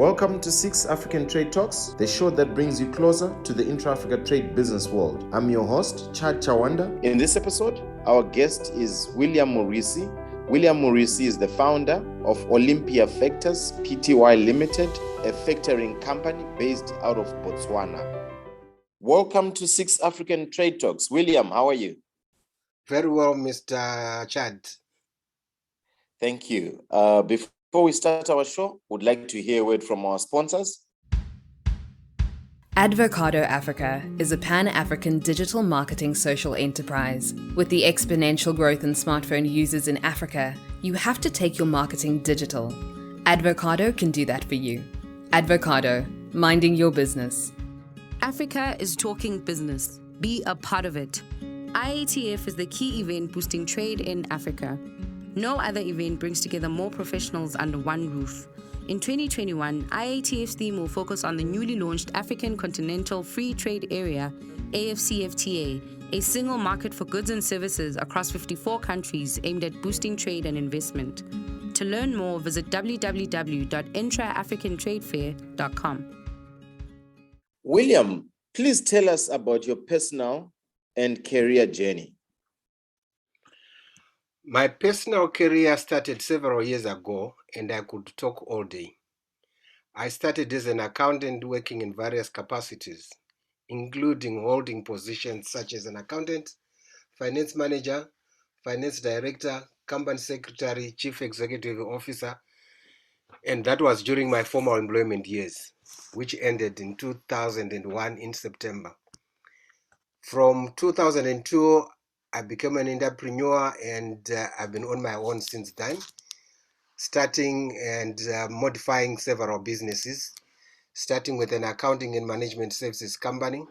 Welcome to 6 African Trade Talks, the show that brings you closer to the intra-Africa trade business world. I'm your host, Chad Chawanda. In this episode, our guest is William Murwisi. William Murwisi is the founder of Olympia Factors PTY Limited, a factoring company based out of Botswana. Welcome to 6 African Trade Talks. William, how are you? Very well, Mr. Chad. Thank you. Before we start our show, we'd like to hear a word from our sponsors. Advocado Africa is a pan-African digital marketing social enterprise. With the exponential growth in smartphone users in Africa, you have to take your marketing digital. Advocado can do that for you. Advocado, minding your business. Africa is talking business. Be a part of it. IATF is the key event boosting trade in Africa. No other event brings together more professionals under one roof. In 2021, IATF's theme will focus on the newly launched African Continental Free Trade Area, AFCFTA, a single market for goods and services across 54 countries aimed at boosting trade and investment. To learn more, visit www.intraafricantradefair.com. William, please tell us about your personal and career journey. My personal career started several years ago, and I could talk all day. I started as an accountant working in various capacities, including holding positions such as an accountant, finance manager, finance director, company secretary, chief executive officer, and that was during my formal employment years, which ended in 2001 in September. From 2002, I became an entrepreneur, and I've been on my own since then, starting and modifying several businesses, starting with an accounting and management services company,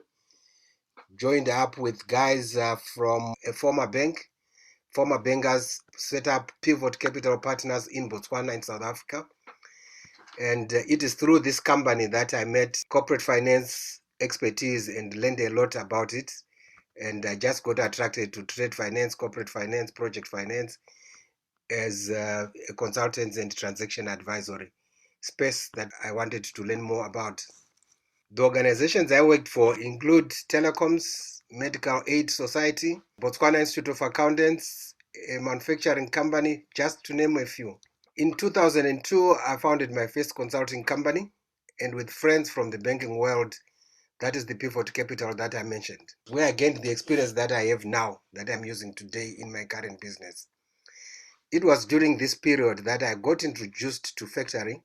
joined up with guys from a former bankers, set up Pivot Capital Partners in Botswana and South Africa. And it is through this company that I met corporate finance expertise and learned a lot about it. And I just got attracted to trade finance, corporate finance, project finance as a consultant and transaction advisory space that I wanted to learn more about. The organizations I worked for include Telecoms, Medical Aid Society, Botswana Institute of Accountants, a manufacturing company, just to name a few. In 2002, I founded my first consulting company, and with friends from the banking world, that is the Pivot Capital that I mentioned, where I gained the experience that I have now, that I'm using today in my current business. It was during this period that I got introduced to factoring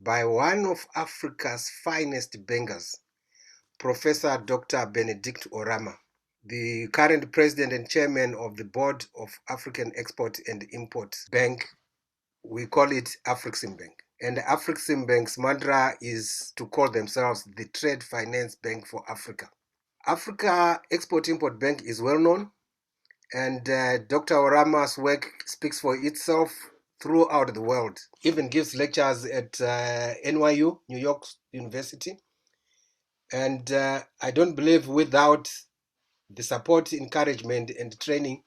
by one of Africa's finest bankers, Professor Dr. Benedict Orama, the current president and chairman of the board of African Export and Import Bank. We call it AFCFTA. And the AFCFTA's mantra is to call themselves the Trade Finance Bank for Africa. Africa Export-Import Bank is well known, and Dr. Orama's work speaks for itself throughout the world. Even gives lectures at NYU, New York University. And I don't believe without the support, encouragement, and training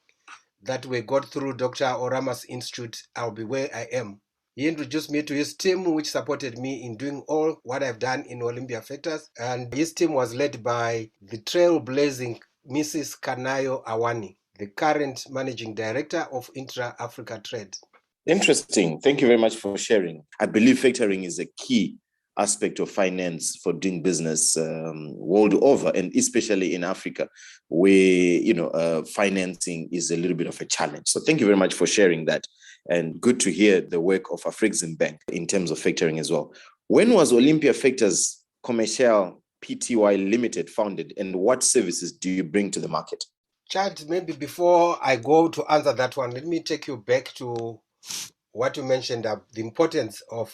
that we got through Dr. Orama's Institute, I'll be where I am. He introduced me to his team, which supported me in doing all what I've done in Olympia Factors. And his team was led by the trailblazing Mrs. Kanayo Awani, the current managing director of Intra-Africa Trade. Interesting. Thank you very much for sharing. I believe factoring is a key aspect of finance for doing business world over, and especially in Africa, where financing is a little bit of a challenge. So thank you very much for sharing that, and good to hear the work of AFCFTA in terms of factoring as well. When was Olympia Factors Commerciale PTY Limited founded, and what services do you bring to the market? Chad, maybe before I go to answer that one, let me take you back to what you mentioned, the importance of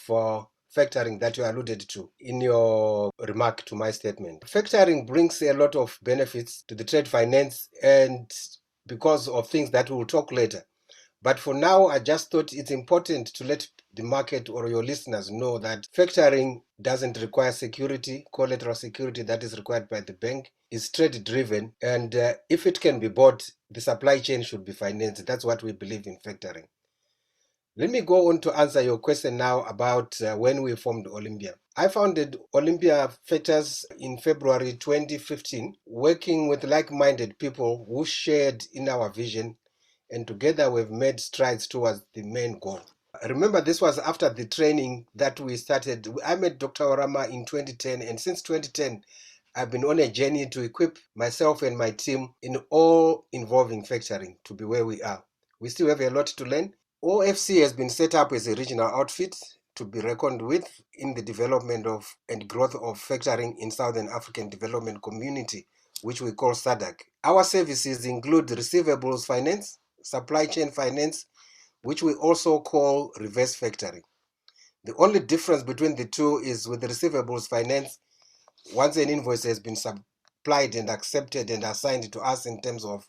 factoring that you alluded to in your remark to my statement. Factoring brings a lot of benefits to the trade finance, and because of things that we'll talk later. But for now, I just thought it's important to let the market or your listeners know that factoring doesn't require security, collateral security that is required by the bank. It's trade driven, and if it can be bought, the supply chain should be financed. That's what we believe in factoring. Let me go on to answer your question now about when we formed Olympia. I founded Olympia Factors in February 2015, working with like-minded people who shared in our vision, and together we've made strides towards the main goal. Remember, this was after the training that we started. I met Dr. Orama in 2010, and since 2010, I've been on a journey to equip myself and my team in all involving factoring to be where we are. We still have a lot to learn. OFC has been set up as a regional outfit to be reckoned with in the development of and growth of factoring in Southern African Development Community, which we call SADC. Our services include receivables finance, supply chain finance, which we also call reverse factoring. The only difference between the two is with the receivables finance, once an invoice has been supplied and accepted and assigned to us in terms of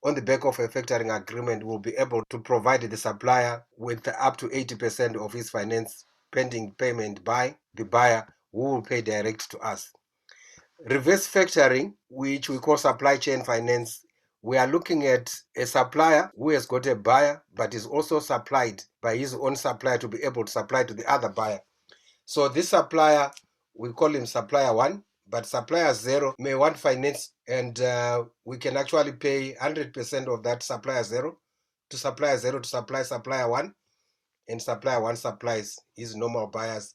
on the back of a factoring agreement, we'll be able to provide the supplier with up to 80% of his finance pending payment by the buyer, who will pay direct to us. Reverse factoring, which we call supply chain finance, we are looking at a supplier who has got a buyer but is also supplied by his own supplier to be able to supply to the other buyer. So this supplier, we call him supplier 1, but supplier 0 may want finance, and we can actually pay 100% of that supplier 0 to supply supplier 1, and supplier 1 supplies his normal buyers,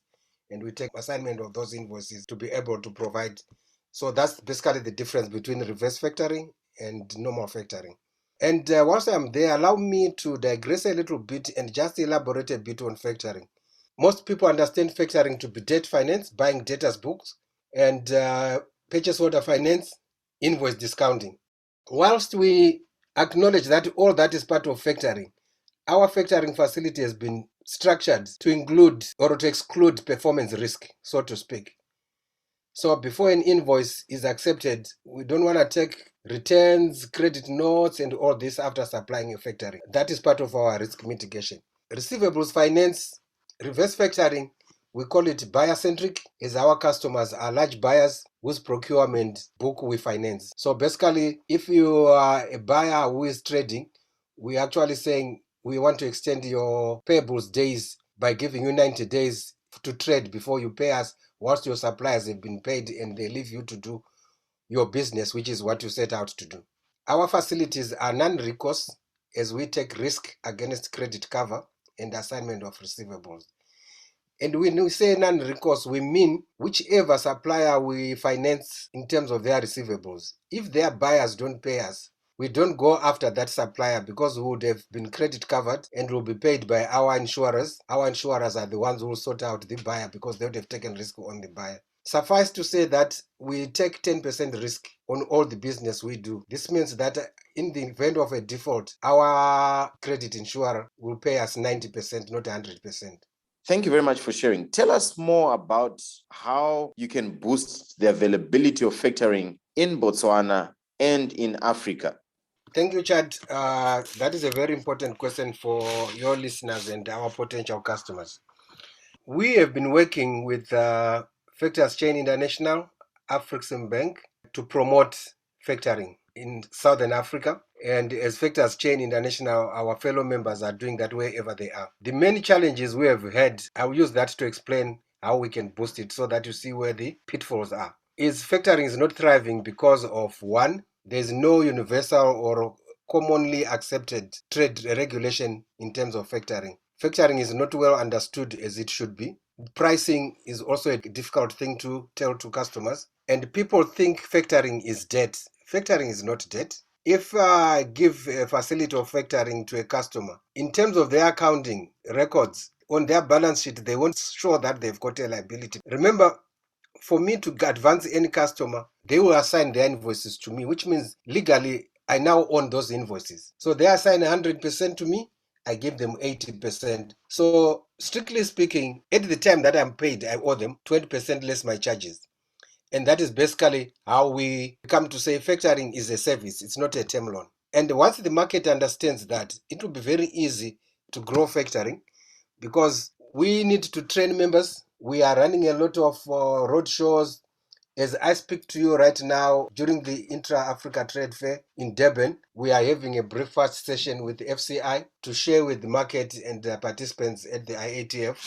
and we take assignment of those invoices to be able to provide. So that's basically the difference between reverse factoring and normal factoring. And once I'm there, allow me to digress a little bit and just elaborate a bit on factoring. Most people understand factoring to be debt finance, buying debtors' books, and purchase order finance, invoice discounting. Whilst we acknowledge that all that is part of factoring, our factoring facility has been structured to include or to exclude performance risk, so to speak. So before an invoice is accepted, we don't want to take returns, credit notes, and all this after supplying a factoring. That is part of our risk mitigation. Receivables finance, reverse factoring, we call it buyer-centric, as our customers are large buyers whose procurement book we finance. So basically, if you are a buyer who is trading, we're actually saying we want to extend your payables days by giving you 90 days to trade before you pay us, whilst your suppliers have been paid and they leave you to do your business, which is what you set out to do. Our facilities are non-recourse, as we take risk against credit cover and assignment of receivables. And when we say non-recourse, we mean whichever supplier we finance in terms of their receivables. If their buyers don't pay us, we don't go after that supplier, because we would have been credit covered and will be paid by our insurers. Our insurers are the ones who will sort out the buyer, because they would have taken risk on the buyer. Suffice to say that we take 10% risk on all the business we do. This means that in the event of a default, our credit insurer will pay us 90%, not 100%. Thank you very much for sharing. Tell us more about how you can boost the availability of factoring in Botswana and in Africa. Thank you, Chad. That is a very important question for your listeners and our potential customers. We have been working with Factors Chain International, African Bank, to promote factoring in Southern Africa. And as Factors Chain International, our fellow members are doing that wherever they are. The main challenges we have had, I'll use that to explain how we can boost it so that you see where the pitfalls are. Is factoring is not thriving because of, one, there's no universal or commonly accepted trade regulation in terms of factoring. Factoring is not well understood as it should be. Pricing is also a difficult thing to tell to customers. And people think factoring is debt. Factoring is not debt. If I give a facility of factoring to a customer, in terms of their accounting records, on their balance sheet, they won't show that they've got a liability. Remember, for me to advance any customer, they will assign their invoices to me, which means legally I now own those invoices. So they assign 100% to me, I give them 80%. So strictly speaking, at the time that I'm paid, I owe them 20% less my charges. And that is basically how we come to say factoring is a service, it's not a term loan. And once the market understands that, it will be very easy to grow factoring, because we need to train members. We are running a lot of road shows, As I speak to you right now, during the Intra-Africa Trade Fair in Durban, we are having a breakfast session with the FCI to share with the market and the participants at the IATF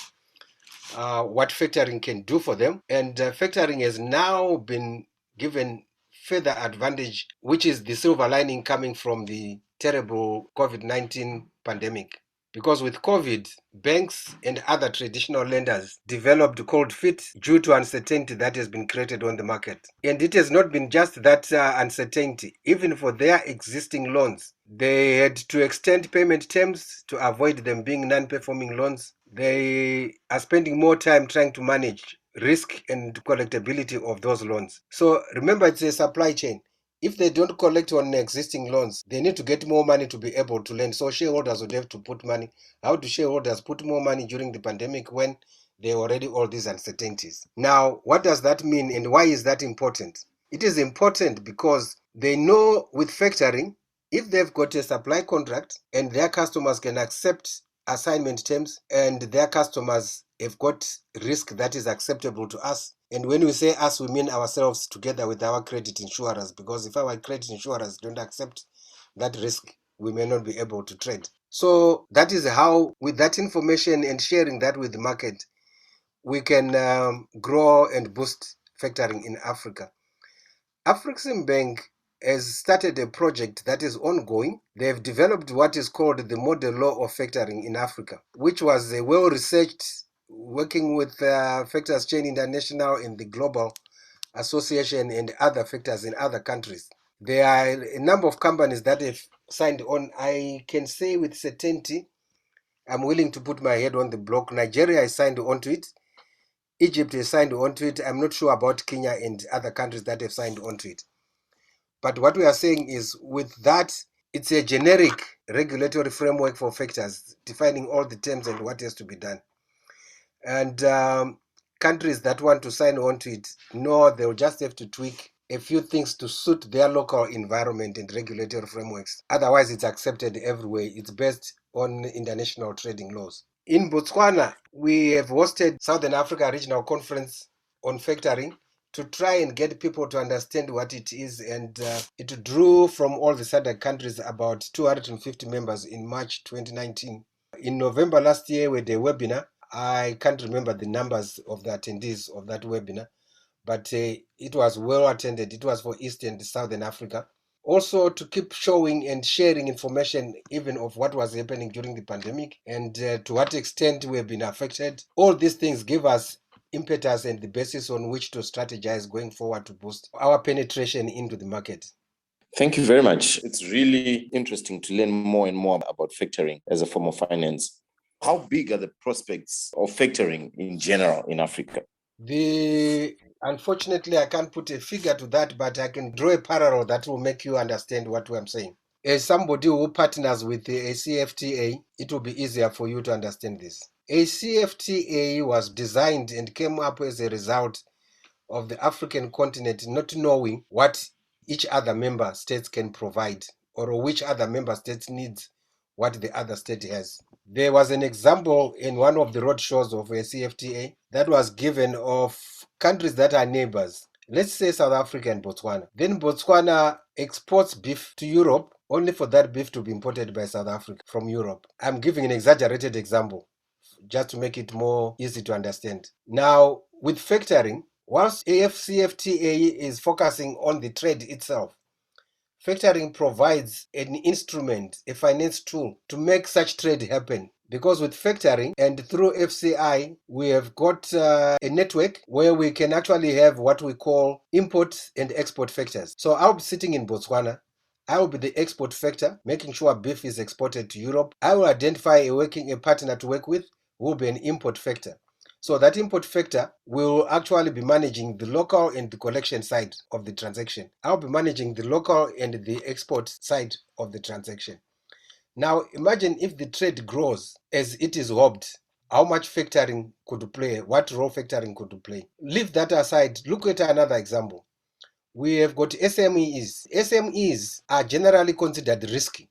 what factoring can do for them. And factoring has now been given further advantage, which is the silver lining coming from the terrible COVID-19 pandemic. Because with COVID, banks and other traditional lenders developed cold feet due to uncertainty that has been created on the market. And it has not been just that uncertainty. Even for their existing loans, they had to extend payment terms to avoid them being non-performing loans. They are spending more time trying to manage risk and collectability of those loans. So remember, it's a supply chain. If they don't collect on existing loans, they need to get more money to be able to lend. So shareholders would have to put money. How do shareholders put more money during the pandemic when there are already all these uncertainties? Now, what does that mean and why is that important? It is important because they know with factoring, if they've got a supply contract and their customers can accept assignment terms and their customers have got risk that is acceptable to us. And when we say us, we mean ourselves together with our credit insurers, because if our credit insurers don't accept that risk, we may not be able to trade. So that is how, with that information and sharing that with the market, we can grow and boost factoring in Africa. Afreximbank has started a project that is ongoing. They've developed what is called the model law of factoring in Africa, which was a well-researched, working with Factors Chain International and the Global Association and other factors in other countries. There are a number of companies that have signed on. I can say with certainty, I'm willing to put my head on the block. Nigeria has signed onto it. Egypt has signed onto it. I'm not sure about Kenya and other countries that have signed onto it. But what we are saying is, with that, it's a generic regulatory framework for factors, defining all the terms and what has to be done. And countries that want to sign on to it, no, they'll just have to tweak a few things to suit their local environment and regulatory frameworks. Otherwise, it's accepted everywhere. It's based on international trading laws. In Botswana, we have hosted Southern Africa Regional Conference on factoring to try and get people to understand what it is, and it drew from all the SADC countries about 250 members in March 2019. In November last year, we had a webinar. I can't remember the numbers of the attendees of that webinar, but it was well attended. It was for East and Southern Africa. Also, to keep showing and sharing information even of what was happening during the pandemic and to what extent we have been affected. All these things give us impetus and the basis on which to strategize going forward to boost our penetration into the market. Thank you very much. It's really interesting to learn more and more about factoring as a form of finance. How big are the prospects of factoring in general in Africa? Unfortunately, I can't put a figure to that, but I can draw a parallel that will make you understand what I'm saying. As somebody who partners with the AFCFTA, it will be easier for you to understand this. AFCFTA was designed and came up as a result of the African continent not knowing what each other member states can provide, or which other member states needs what the other state has. There was an example in one of the roadshows of AFCFTA that was given of countries that are neighbors. Let's say South Africa and Botswana. Then Botswana exports beef to Europe, only for that beef to be imported by South Africa from Europe. I'm giving an exaggerated example just to make it more easy to understand. Now, with factoring, whilst AFCFTA is focusing on the trade itself, factoring provides an instrument, a finance tool, to make such trade happen. Because with factoring and through FCI, we have got a network where we can actually have what we call import and export factors. So I'll be sitting in Botswana. I will be the export factor, making sure beef is exported to Europe. I will identify a partner to work with who will be an import factor. So that import factor will actually be managing the local and the collection side of the transaction. I'll be managing the local and the export side of the transaction. Now imagine if the trade grows as it is hoped, how much factoring could play, what role factoring could play. Leave that aside, look at another example. We have got SMEs. SMEs are generally considered risky,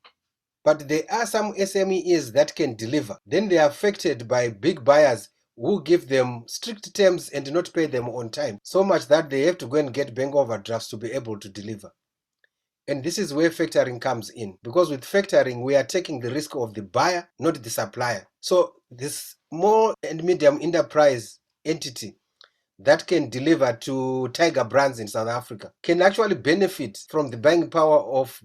but there are some SMEs that can deliver. Then they are affected by big buyers who give them strict terms and not pay them on time, so much that they have to go and get bank overdrafts to be able to deliver. And this is where factoring comes in, because with factoring, we are taking the risk of the buyer, not the supplier. So this small and medium enterprise entity that can deliver to Tiger Brands in South Africa can actually benefit from the buying power of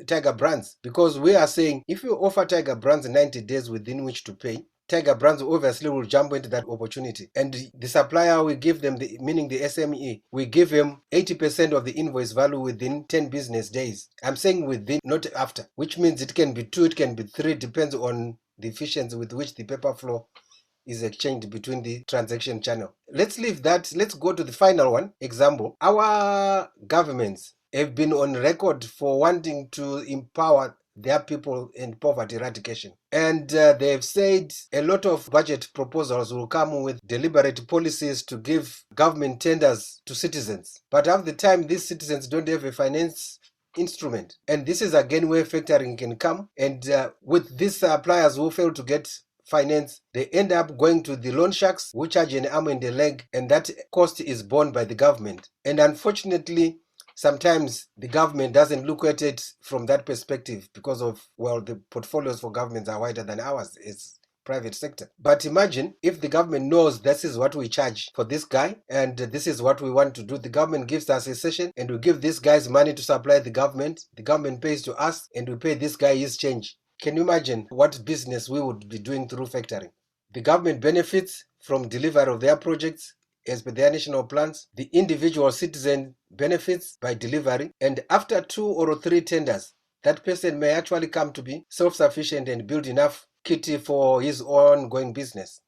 Tiger Brands, because we are saying if you offer Tiger Brands 90 days within which to pay, Tiger Brands obviously will jump into that opportunity. And the supplier, we give them, meaning the SME, we give him 80% of the invoice value within 10 business days. I'm saying within, not after, which means it can be 2, it can be 3, depends on the efficiency with which the paper flow is exchanged between the transaction channel. Let's leave that. Let's go to the final one. Example, our governments have been on record for wanting to empower their people in poverty eradication. And they've said a lot of budget proposals will come with deliberate policies to give government tenders to citizens. But half the time, these citizens don't have a finance instrument. And this is again where factoring can come. And with these suppliers who fail to get finance, they end up going to the loan sharks who charge an arm and a leg, and that cost is borne by the government. And unfortunately, sometimes the government doesn't look at it from that perspective because of, well, the portfolios for governments are wider than ours as private sector. But imagine if the government knows this is what we charge for this guy and this is what we want to do. The government gives us a session and we give these guys money to supply the government pays to us, and we pay this guy his change. Can you imagine what business we would be doing through factoring? The government benefits from delivery of their projects as per their national plans. The individual citizen benefits by delivery. And after 2 or 3 tenders, that person may actually come to be self-sufficient and build enough kitty for his ongoing business.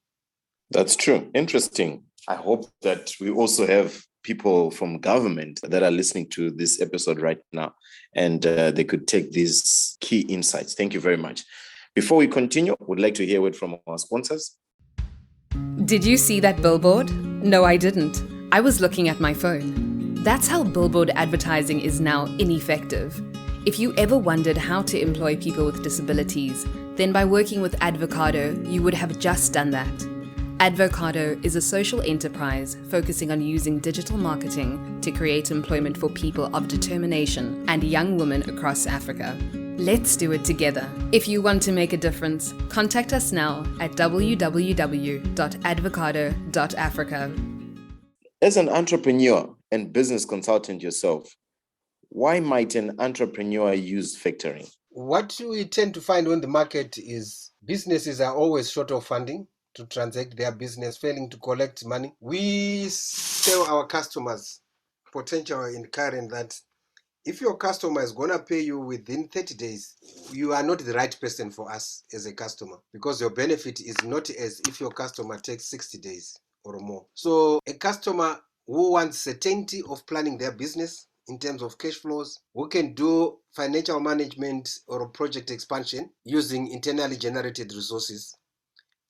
That's true. Interesting. I hope that we also have people from government that are listening to this episode right now, and they could take these key insights. Thank you very much. Before we continue, we'd like to hear word from our sponsors. Did you see that billboard? No, I didn't. I was looking at my phone. That's how billboard advertising is now ineffective. If you ever wondered how to employ people with disabilities, then by working with Advocado, you would have just done that. Advocado is a social enterprise focusing on using digital marketing to create employment for people of determination and young women across Africa. Let's do it together. If you want to make a difference, contact us now at www.advocado.africa. As an entrepreneur and business consultant yourself, why might an entrepreneur use factoring? What we tend to find on the market is businesses are always short of funding to transact their business, failing to collect money. We tell our customers, potential and current, that if your customer is going to pay you within 30 days, you are not the right person for us as a customer, because your benefit is not as if your customer takes 60 days or more. So a customer who wants certainty of planning their business in terms of cash flows, who can do financial management or project expansion using internally generated resources,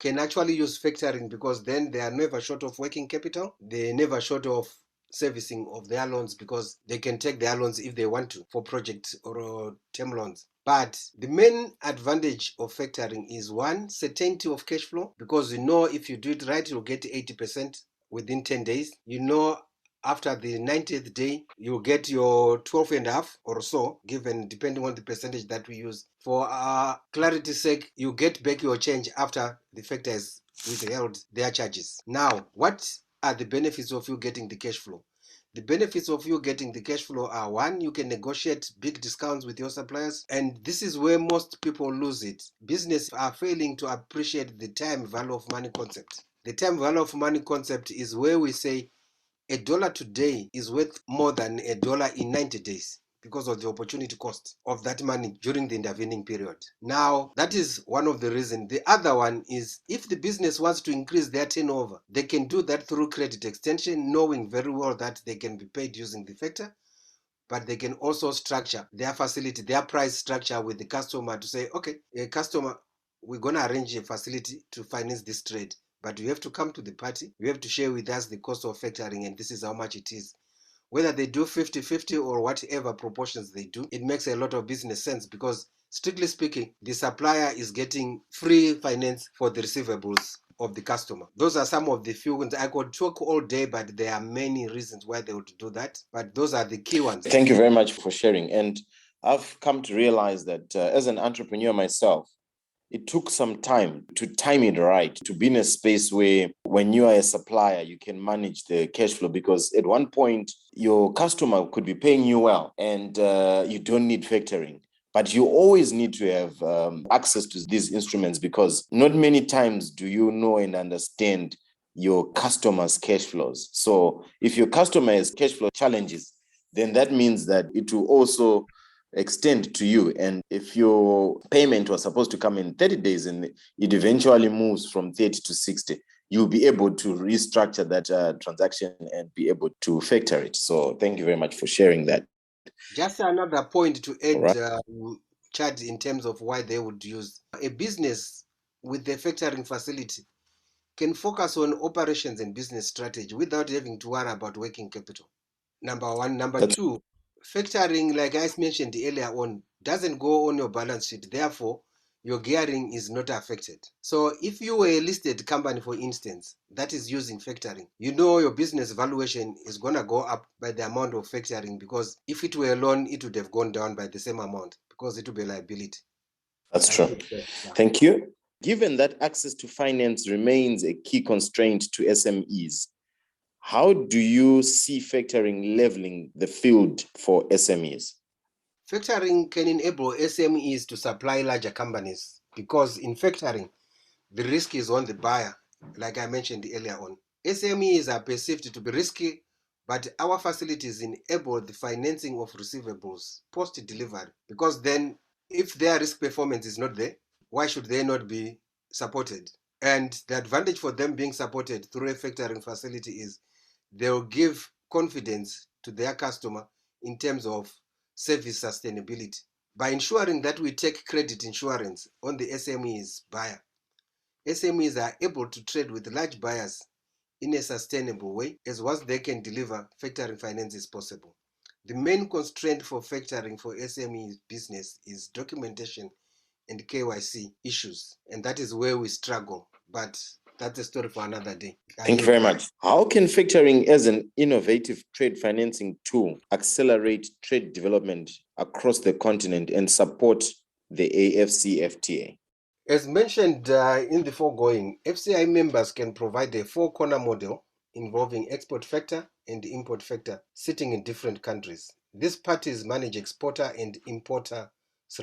can actually use factoring, because then they are never short of working capital. They're never short of servicing of their loans, because they can take their loans if they want to for project or term loans. But the main advantage of factoring is, one, certainty of cash flow, because you know if you do it right, you'll get 80% within 10 days. You know after the 90th day, you get your 12.5 or so, given depending on the percentage that we use. For clarity's sake, you get back your change after the factor has withheld their charges. Now, what are the benefits of you getting the cash flow? The benefits of you getting the cash flow are, one, you can negotiate big discounts with your suppliers, and this is where most people lose it. Businesses are failing to appreciate the time value of money concept. The time value of money concept is where we say $1 today is worth more than $1 in 90 days because of the opportunity cost of that money during the intervening period. Now, that is one of the reasons. The other one is, if the business wants to increase their turnover, they can do that through credit extension, knowing very well that they can be paid using the factor, but they can also structure their facility, their price structure with the customer to say, okay, customer, we're going to arrange a facility to finance this trade, but you have to come to the party, you have to share with us the cost of factoring, and this is how much it is. Whether they do 50-50 or whatever proportions they do, it makes a lot of business sense, because strictly speaking, the supplier is getting free finance for the receivables of the customer. Those are some of the few ones. I could talk all day, but there are many reasons why they would do that. But those are the key ones. Thank you very much for sharing. And I've come to realize that as an entrepreneur myself, it took some time to time it right, to be in a space where when you are a supplier, you can manage the cash flow, because at one point, your customer could be paying you well and you don't need factoring. But you always need to have access to these instruments, because not many times do you know and understand your customer's cash flows. So if your customer has cash flow challenges, then that means that it will also extend to you. And if your payment was supposed to come in 30 days and it eventually moves from 30 to 60, you'll be able to restructure that transaction and be able to factor it. So thank you very much for sharing that. Just another point to add, Right. Chad, in terms of why they would use a business with the factoring facility can focus on operations and business strategy without having to worry about working capital. Number one. Number two, factoring, like I mentioned earlier on, doesn't go on your balance sheet. Therefore, your gearing is not affected. So if you were a listed company, for instance, that is using factoring, you know your business valuation is going to go up by the amount of factoring, because if it were a loan, it would have gone down by the same amount because it would be a liability. That's true. Thank you. Given that access to finance remains a key constraint to SMEs, how do you see factoring leveling the field for SMEs? Factoring can enable SMEs to supply larger companies, because in factoring, the risk is on the buyer, like I mentioned earlier on. SMEs are perceived to be risky, but our facilities enable the financing of receivables post-delivery, because then if their risk performance is not there, why should they not be supported? And the advantage for them being supported through a factoring facility is they'll give confidence to their customer in terms of service sustainability. By ensuring that we take credit insurance on the SMEs buyer, SMEs are able to trade with large buyers in a sustainable way, as once they can deliver, factoring finance is possible. The main constraint for factoring for SME business is documentation and KYC issues, and that is where we struggle. But that's a story for another day. Thank you very much. How can factoring as an innovative trade financing tool accelerate trade development across the continent and support the AFCFTA? As mentioned in the foregoing, FCI members can provide a four-corner model involving export factor and import factor sitting in different countries. These parties manage exporter and importer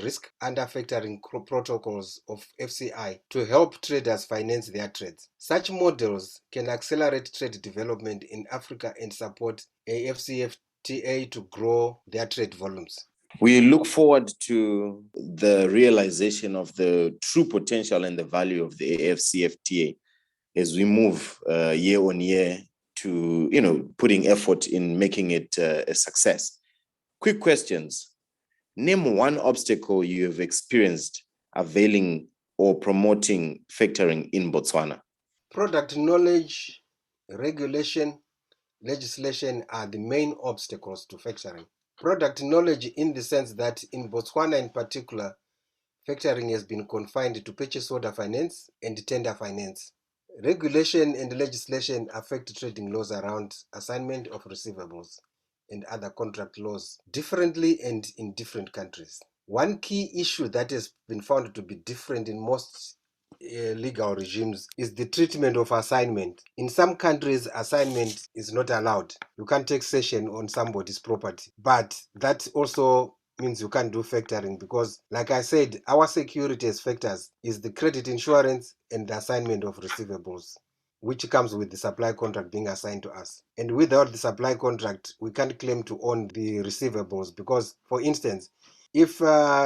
risk under factoring protocols of FCI to help traders finance their trades. Such models can accelerate trade development in Africa and support AFCFTA to grow their trade volumes. We look forward to the realization of the true potential and the value of the AFCFTA as we move year on year to, putting effort in making it a success. Quick questions. Name one obstacle you have experienced availing or promoting factoring in Botswana. Product knowledge, regulation, legislation are the main obstacles to factoring. Product knowledge in the sense that in Botswana in particular, factoring has been confined to purchase order finance and tender finance. Regulation and legislation affect trading laws around assignment of receivables and other contract laws differently and in different countries. One key issue that has been found to be different in most legal regimes is the treatment of assignment. In some countries, assignment is not allowed. You can't take cession on somebody's property, but that also means you can't do factoring, because like I said, our security as factors is the credit insurance and the assignment of receivables, which comes with the supply contract being assigned to us. And without the supply contract, we can't claim to own the receivables, because, for instance, if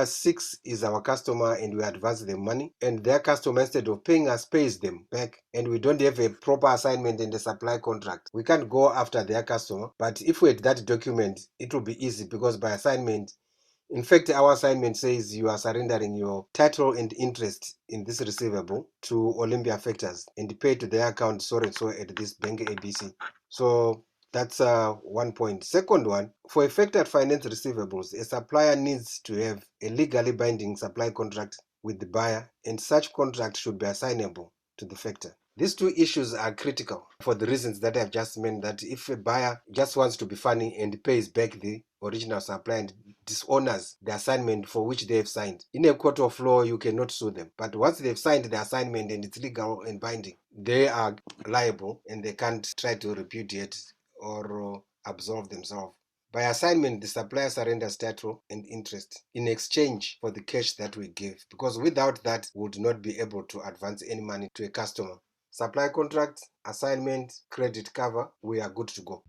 Six is our customer and we advance them money, and their customer, instead of paying us, pays them back, and we don't have a proper assignment in the supply contract, we can't go after their customer. But if we had that document, it will be easy, because by assignment, in fact, our assignment says you are surrendering your title and interest in this receivable to Olympia Factors and pay to their account so and so at this bank ABC. So that's one point. Second one, for factored finance receivables, a supplier needs to have a legally binding supply contract with the buyer, and such contract should be assignable to the factor. These two issues are critical for the reasons that I've just mentioned, that if a buyer just wants to be funny and pays back the original supplier and dishonors the assignment for which they have signed, in a court of law, you cannot sue them. But once they've signed the assignment and it's legal and binding, they are liable and they can't try to repudiate or absolve themselves. By assignment, the supplier surrenders title and interest in exchange for the cash that we give, because without that, we would not be able to advance any money to a customer. Supply contract, assignment, credit cover, we are good to go.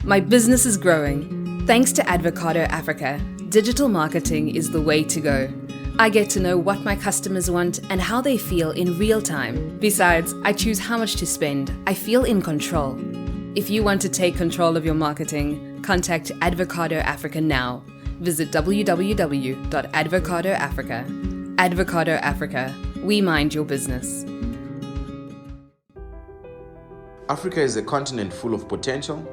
My business is growing. Thanks to Advocado Africa, digital marketing is the way to go. I get to know what my customers want and how they feel in real time. Besides, I choose how much to spend. I feel in control. If you want to take control of your marketing, contact Advocado Africa now. Visit www.advocadoafrica. Advocado Africa. We mind your business. Africa is a continent full of potential,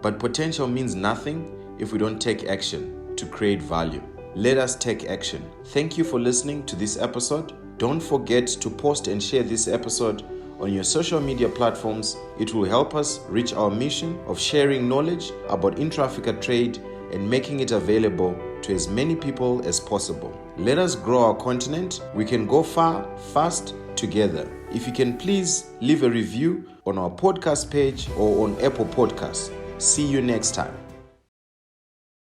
but potential means nothing if we don't take action to create value. Let us take action. Thank you for listening to this episode. Don't forget to post and share this episode on your social media platforms. It will help us reach our mission of sharing knowledge about intra-Africa trade and making it available to as many people as possible. Let us grow our continent. We can go far, fast, together. If you can please leave a review on our podcast page or on Apple Podcasts. See you next time.